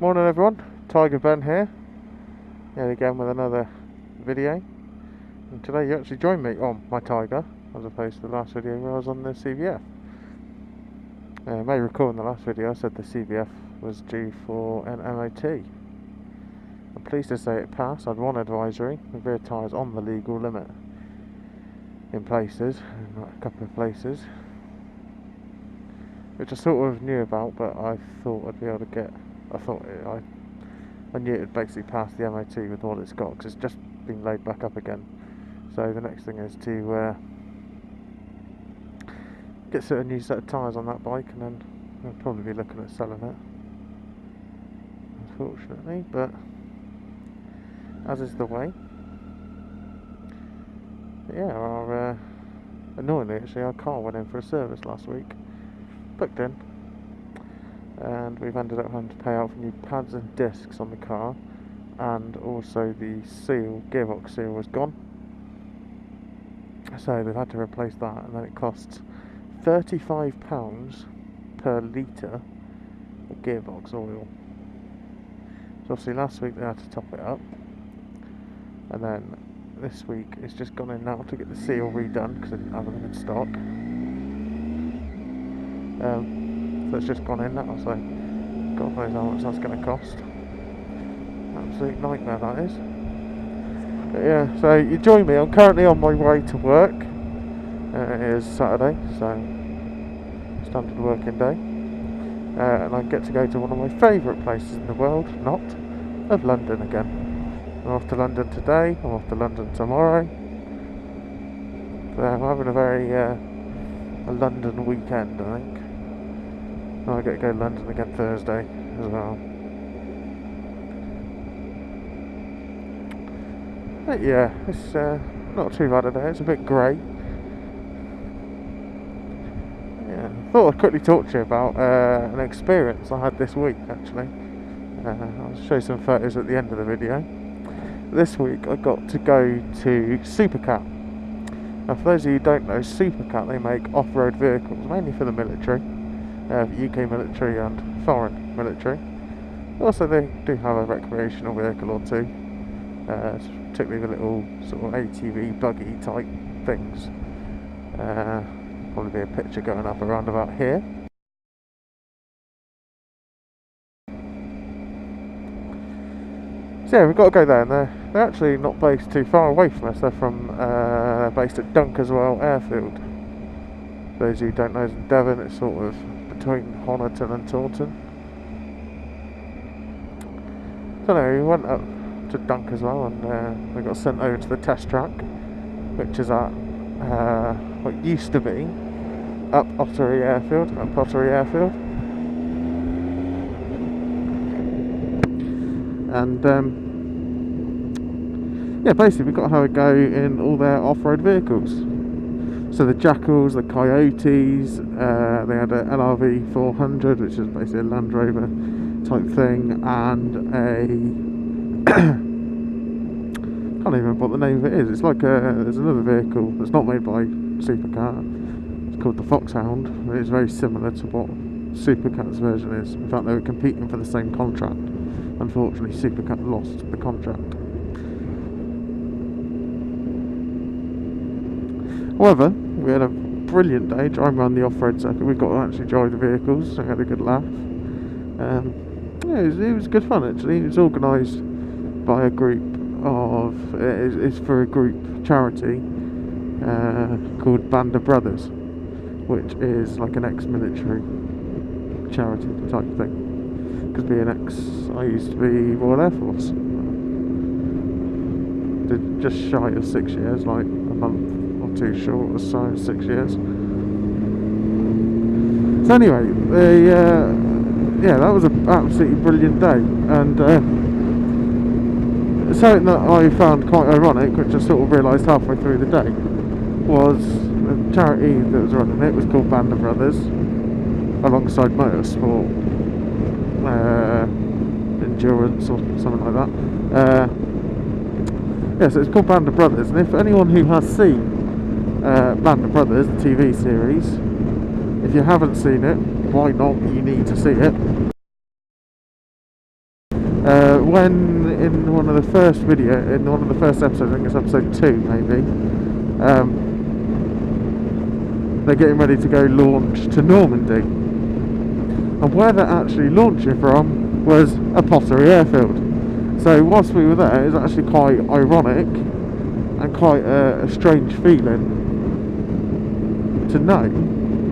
Morning everyone, Tiger Ben here, yet again with another video. And today you actually joined me on my Tiger, as opposed to the last video where I was on the CBF. You may recall in the last video I said the CBF was due for an MOT. I'm pleased to say it passed. I had one advisory, the rear tyres on the legal limit in places, in a couple of places, which I sort of knew about, but I thought I'd be able to get, I knew it had basically passed the MOT with what it's got, because it's just been laid back up again. So the next thing is to get a new set of tyres on that bike, and then I'll probably be looking at selling it, unfortunately, but as is the way. But yeah, annoyingly actually, our car went in for a service last week, booked in, and we've ended up having to pay out for new pads and discs on the car, and also the gearbox seal was gone, so they've had to replace that, and then it costs £35 per litre of gearbox oil. So obviously last week they had to top it up, and then this week it's just gone in now to get the seal redone because they didn't have them in stock. So it's just gone in now, so God knows how much that's going to cost. Absolute nightmare that is. But yeah, so you join me. I'm currently on my way to work. It is Saturday, so standard working day, and I get to go to one of my favourite places in the world, not of London again. I'm off to London today. I'm off to London tomorrow. So I'm having a very a London weekend, I think. And I get to go to London again Thursday as well. But yeah, it's not too bad a day. It's a bit grey. Yeah, I thought I'd quickly talk to you about an experience I had this week. Actually, I'll show you some photos at the end of the video. This week I got to go to Supercat. Now, for those of you who don't know, Supercat, they make off-road vehicles mainly for the military. UK military and foreign military. Also they do have a recreational vehicle or two, particularly the little sort of ATV buggy type things. Probably be a picture going up around about here. So yeah, we've got to go there, and they're actually not based too far away from us. They're based at Dunkerswell Airfield. For those of you who don't know, it's in Devon. It's sort of between Honiton and Taunton. So no, we went up to Dunkerswell, and we got sent over to the test track, which is at what used to be Ottery Airfield. And yeah, basically we've got to have a go in all their off-road vehicles. So the Jackals, the Coyotes, they had a LRV 400, which is basically a Land Rover type thing, and a can't even remember what the name of it is. It's like there's another vehicle that's not made by Supercat. It's called the Foxhound. It's very similar to what Supercat's version is. In fact, they were competing for the same contract. Unfortunately, Supercat lost the contract. However, we had a brilliant day driving around the off-road circuit. We got to actually drive the vehicles, so we had a good laugh. Yeah, it was good fun actually. It was organised by a group of, it's for a group charity called Band of Brothers, which is like an ex-military charity type thing. Because I used to be Royal Air Force. Did just shy of 6 years, like a month or two short or so, 6 years. So anyway, yeah, that was an absolutely brilliant day, and something that I found quite ironic, which I sort of realised halfway through the day, was the charity that was running it was called Band of Brothers, alongside Motorsport, Endurance or something like that. Yeah, so it's called Band of Brothers, and if anyone who has seen Band of Brothers, the TV series, if you haven't seen it, why not? You need to see it. when in one of the first episodes, I think it's episode 2 maybe, they're getting ready to go launch to Normandy, and where they're actually launching from was a pottery airfield. So whilst we were there, it was actually quite ironic and quite a strange feeling to know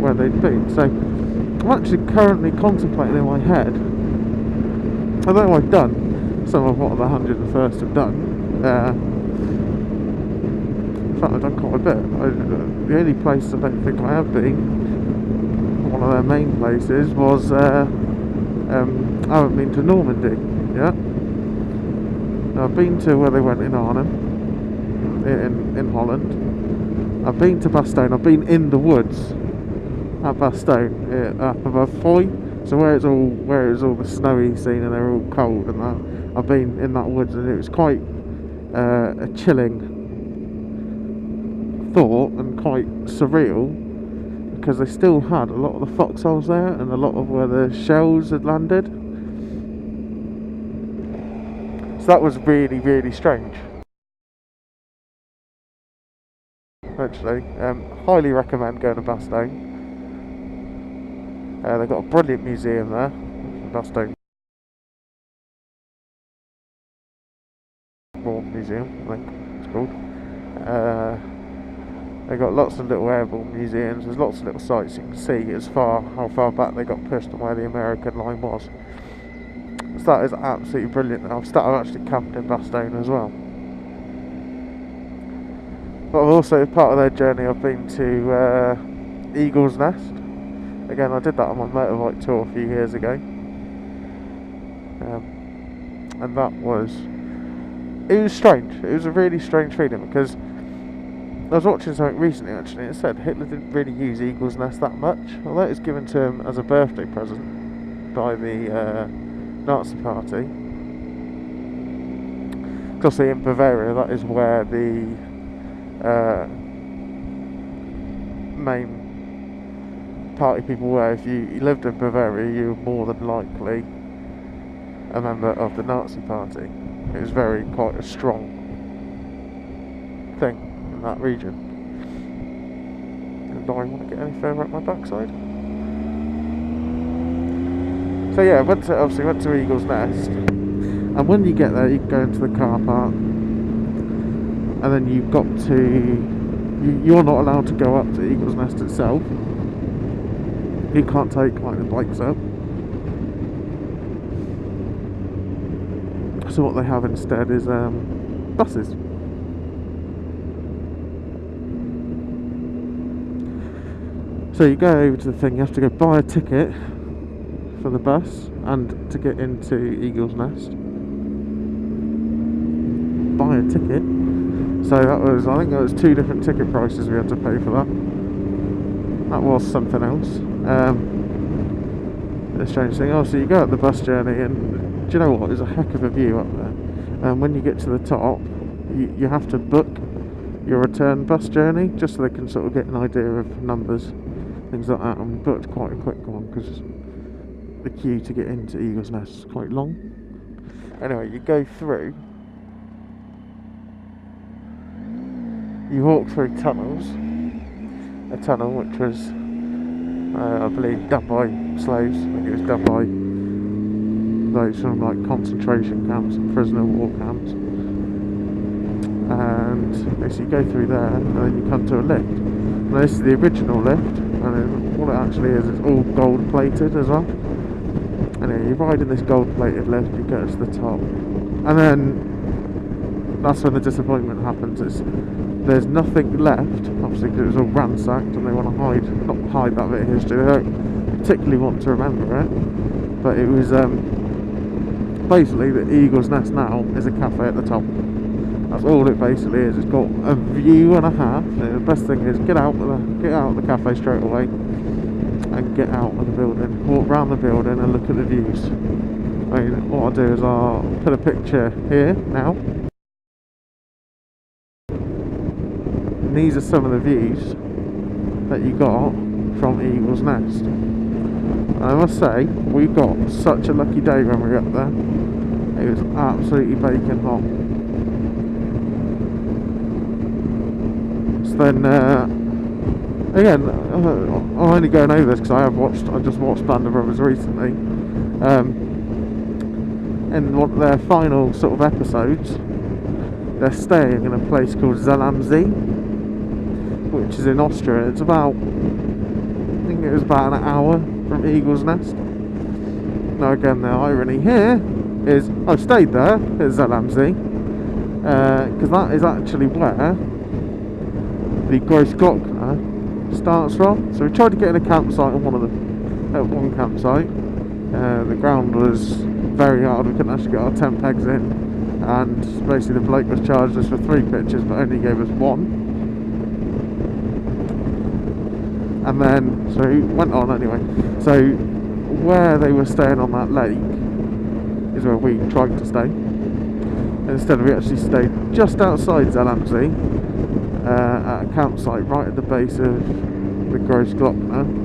where they'd been. So I'm actually currently contemplating in my head, although I've done some of what the 101st have done, in fact I've done quite a bit. The only place I don't think I have been, one of their main places, was I haven't been to Normandy yet. I've been to where they went in Arnhem, in Holland. I've been to Bastogne. I've been in the woods at Bastogne, up above Foy. So where it's all the snowy scene and they're all cold and that. I've been in that woods, and it was quite a chilling thought and quite surreal, because they still had a lot of the foxholes there and a lot of where the shells had landed. So that was really, really strange. Actually, highly recommend going to Bastogne. They've got a brilliant museum there, Bastogne Museum, I think it's called. They've got lots of little airborne museums. There's lots of little sites you can see how far back they got pushed and where the American line was. So that is absolutely brilliant. I've actually camped in Bastogne as well. But I've also, part of their journey, I've been to Eagle's Nest. Again, I did that on my motorbike tour a few years ago. And that was strange. It was a really strange feeling, because I was watching something recently actually, and it said Hitler didn't really use Eagle's Nest that much, although it was given to him as a birthday present by the Nazi party. Because in Bavaria, that is where the main party people were. If you lived in Bavaria, you were more than likely a member of the Nazi party. It was quite a strong thing in that region. Do I want to get any further up my backside? So yeah, I went to Eagle's Nest, and when you get there, you can go into the car park, and then you're not allowed to go up to Eagle's Nest itself. You can't take the bikes up. So what they have instead is buses. So you go over to the thing, you have to go buy a ticket for the bus and to get into Eagle's Nest. Buy a ticket. So I think that was 2 different ticket prices we had to pay for that. That was something else. The strange thing. So you go up the bus journey, and do you know what? There's a heck of a view up there. And when you get to the top, you have to book your return bus journey, just so they can sort of get an idea of numbers, things like that. And we booked quite a quick one because the queue to get into Eagle's Nest is quite long. Anyway, you go through. You walk through tunnels. A tunnel which was, I believe, done by slaves. I think it was done by those from concentration camps and prisoner of war camps. And so you go through there, and then you come to a lift. Now this is the original lift, and what it actually is, it's all gold plated as well. And you ride in this gold plated lift, you get to the top, and then that's when the disappointment happens. There's nothing left, obviously, because it was all ransacked, and they want to not hide that bit of history. They don't particularly want to remember it, but it was basically the Eagle's Nest now is a cafe at the top. That's all it basically is. It's got a view and a half. And the best thing is get out of the cafe straight away and get out of the building, walk around the building and look at the views. I mean, what I'll do is I'll put a picture here now. These are some of the views that you got from Eagle's Nest. And I must say, we got such a lucky day when we were up there. It was absolutely baking hot. So then, again, I'm only going over this because I just watched Band of Brothers recently. In one of their final sort of episodes, they're staying in a place called Zell-am-See, which is in Austria. It's about, I think it was about an hour from Eagle's Nest. Now again, the irony here is I've stayed there at Zell-am-See because that is actually where the Großglockner starts from. So we tried to get in a campsite on one campsite. The ground was very hard, we couldn't actually get our tent pegs in, and basically the bloke was charged us for 3 pitches but only gave us 1. And then, so he went on anyway. So where they were staying on that lake is where we tried to stay. And instead we actually stayed just outside Zell-am-See at a campsite right at the base of the Großglockner.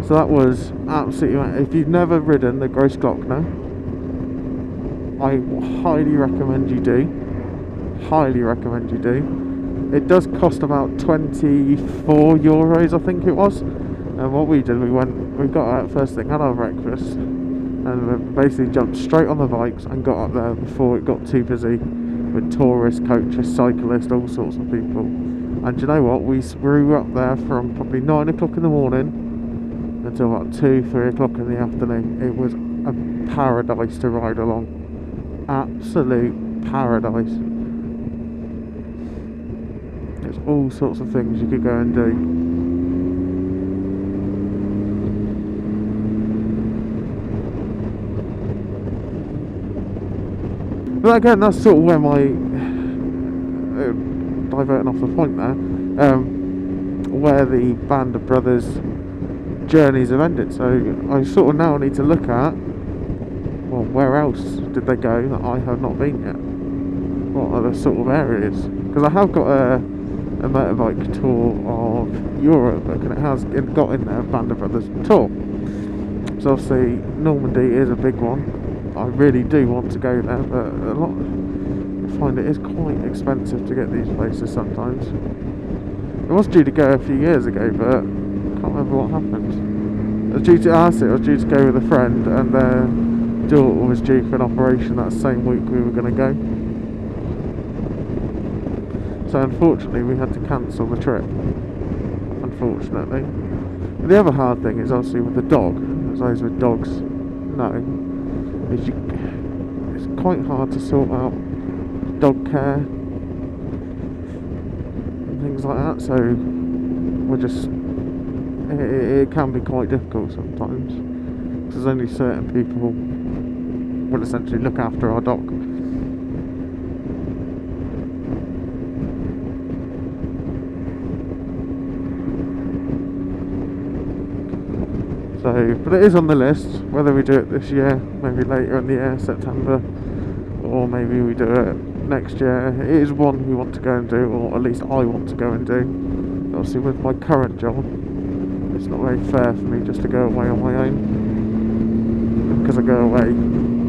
So that was absolutely, if you've never ridden the Großglockner, I highly recommend you do. Highly recommend you do. It does cost about 24 euros, I think it was. And what we did, we got out first thing, had our breakfast, and we basically jumped straight on the bikes and got up there before it got too busy with tourists, coaches, cyclists, all sorts of people. And you know what? We were up there from probably 9 o'clock in the morning until about 2-3 o'clock in the afternoon. It was a paradise to ride along. Absolute paradise. There's all sorts of things you could go and do. But again, that's sort of where my diverting off the point there, where the Band of Brothers journeys have ended. So I sort of now need to look at, well, where else did they go that I have not been yet? What are the sort of areas? Because I have got a motorbike tour of Europe, and it has got in there Band of Brothers tour. So obviously Normandy is a big one. I really do want to go there, but I find it is quite expensive to get these places sometimes. I was due to go a few years ago, but I can't remember what happened. I was due to go with a friend, and their daughter was due for an operation that same week we were going to go. So unfortunately we had to cancel the trip, unfortunately. But the other hard thing is obviously with the dog, as those with dogs know, is it's quite hard to sort out dog care and things like that, so we're just, it can be quite difficult sometimes, because there's only certain people will essentially look after our dog. So, but it is on the list, whether we do it this year, maybe later in the year, September, or maybe we do it next year. It is one we want to go and do, or at least I want to go and do. Obviously with my current job, it's not very fair for me just to go away on my own, because I go away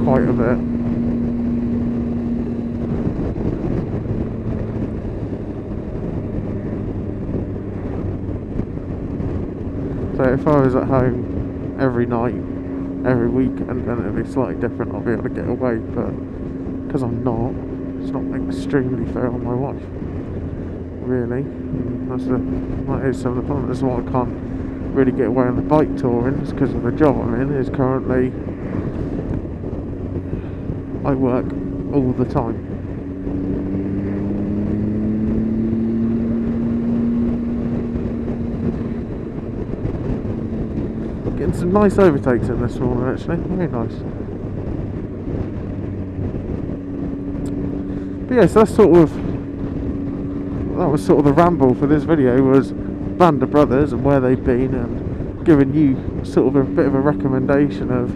quite a bit. So if I was at home every night, every weekend, then it'd be slightly different. I'll be able to get away, but because I'm not, it's not extremely fair on my wife, really. That is some of the problem. That's why I can't really get away on the bike touring, it's because of the job I'm in. Is currently I work all the time. Getting some nice overtakes in this morning, actually, very nice. But yeah, so that was sort of the ramble for this video, was Band of Brothers and where they've been and giving you sort of a bit of a recommendation of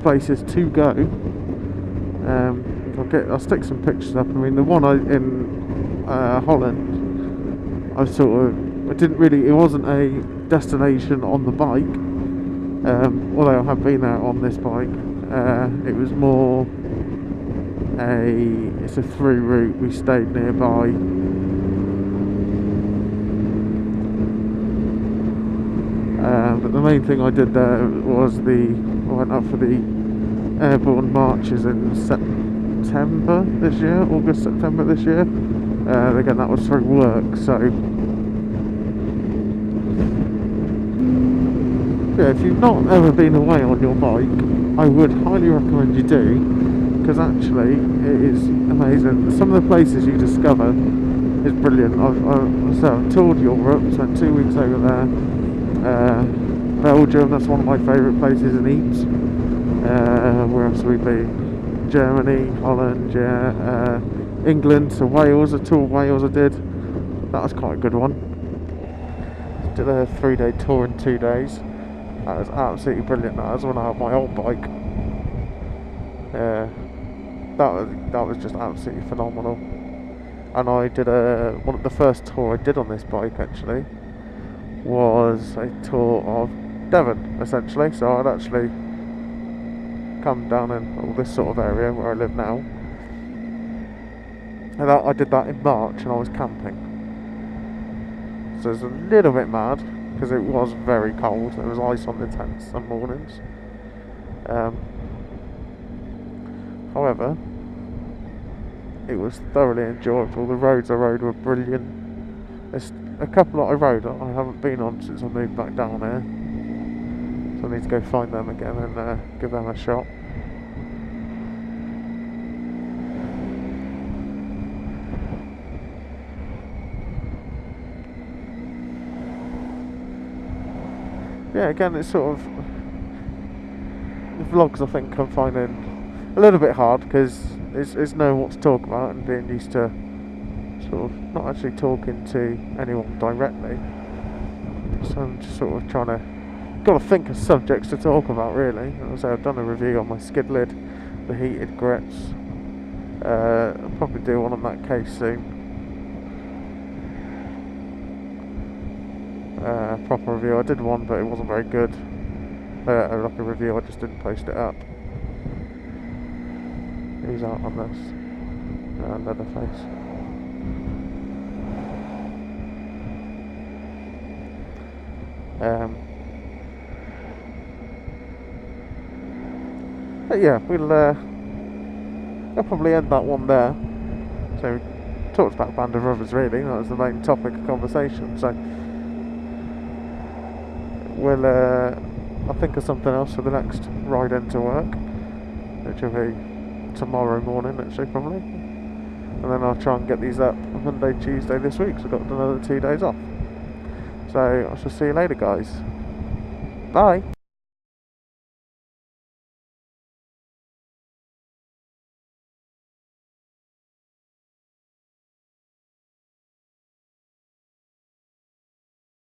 places to go. I'll stick some pictures up. I mean, the one in Holland, it wasn't a destination on the bike, although I have been there on this bike. It was more it's a through route. We stayed nearby. But the main thing I did there was I went up for the airborne marches in September this year, August, September this year. Again, that was through work, so yeah, if you've not ever been away on your bike, I would highly recommend you do, because actually it is amazing. Some of the places you discover is brilliant. I've toured Europe, spent 2 weeks over there. Belgium, that's one of my favourite places in Eats. Where else have we been? Germany, Holland, yeah, England, so Wales, a tour of Wales I did. That was quite a good one. Did a 3-day tour in 2 days. That was absolutely brilliant. That was when I had my old bike. That was just absolutely phenomenal. And I did the first tour I did on this bike actually was a tour of Devon, essentially. So I'd actually come down in all this sort of area where I live now, and I did that in March, and I was camping. So it's a little bit mad because it was very cold. There was ice on the tents some mornings. However, it was thoroughly enjoyable. The roads I rode were brilliant. There's a couple that I rode I haven't been on since I moved back down here, so I need to go find them again and give them a shot. Yeah, again, it's sort of the vlogs I think I'm finding a little bit hard because it's knowing what to talk about and being used to sort of not actually talking to anyone directly. So I'm just sort of got to think of subjects to talk about really. So I've done a review on my skid lid, the heated grits. I'll probably do one on that case soon. Proper review. I did one, but it wasn't very good. Like a review, I just didn't post it up. Who's out on this? Leatherface. But yeah, I'll probably end that one there. So we talked about Band of Brothers really. That was the main topic of conversation. So I'll think of something else for the next ride into work, which will be tomorrow morning actually probably, and then I'll try and get these up Monday, Tuesday this week, so I've got another 2 days off. So I shall see you later guys. Bye.